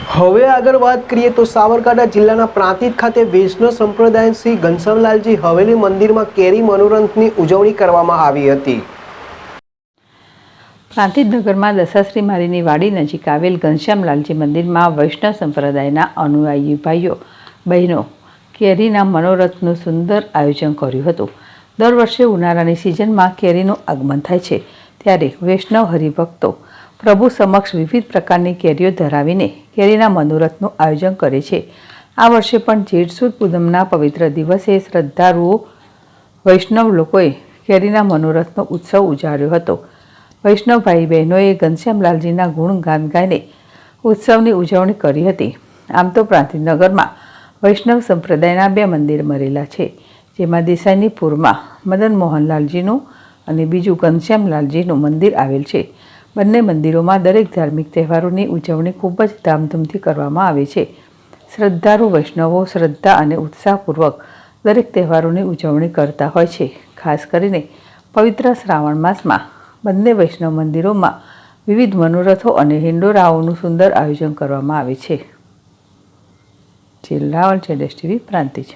હવે આગળ વાત કરીએ તો સાબરકાંઠા જિલ્લાના પ્રાંતિજ ખાતે વૈષ્ણવ સંપ્રદાય શ્રી ઘનશ્યામલાલજી હવેલી મંદિરમાં કેરી મનોરથની ઉજવણી કરવામાં આવી હતી। પ્રાંતિજ નગરમાં દશાશ્રી મારીની વાડી નજીક આવેલ ઘનશ્યામલાલજી મંદિરમાં વૈષ્ણવ સંપ્રદાયના અનુયાયી ભાઈઓ બહેનો કેરીના મનોરથનું સુંદર આયોજન કર્યું હતું। દર વર્ષે ઉનાળાની સિઝનમાં કેરીનું આગમન થાય છે, ત્યારે વૈષ્ણવ હરિભક્તો પ્રભુ સમક્ષ વિવિધ પ્રકારની કેરીઓ ધરાવીને કેરીના મનોરથનું આયોજન કરે છે। આ વર્ષે પણ જેઠ સુદ પૂનમના પવિત્ર દિવસે શ્રદ્ધાળુઓ વૈષ્ણવ લોકોએ કેરીના મનોરથનો ઉત્સવ ઉજાવ્યો હતો। વૈષ્ણવ ભાઈ બહેનોએ ઘનશ્યામલાલજીના ગુણગાન ગાઈને ઉત્સવની ઉજવણી કરી હતી। આમ તો પ્રાંતિજ નગરમાં વૈષ્ણવ સંપ્રદાયના 2 મંદિર મળેલા છે, જેમાં દેસાઈનીપુરમાં મદન મોહનલાલજીનું અને બીજું ઘનશ્યામલાલજીનું મંદિર આવેલ છે। બંને મંદિરોમાં દરેક ધાર્મિક તહેવારોની ઉજવણી ખૂબ જ ધામધૂમથી કરવામાં આવે છે। શ્રદ્ધાળુ વૈષ્ણવો શ્રદ્ધા અને ઉત્સાહપૂર્વક દરેક તહેવારોની ઉજવણી કરતા હોય છે। ખાસ કરીને પવિત્ર શ્રાવણ માસમાં બંને વૈષ્ણવ મંદિરોમાં વિવિધ મનોરથો અને હિંડોળાઓનું સુંદર આયોજન કરવામાં આવે છે। જિલ્લા ZSTV પ્રાંતિજ।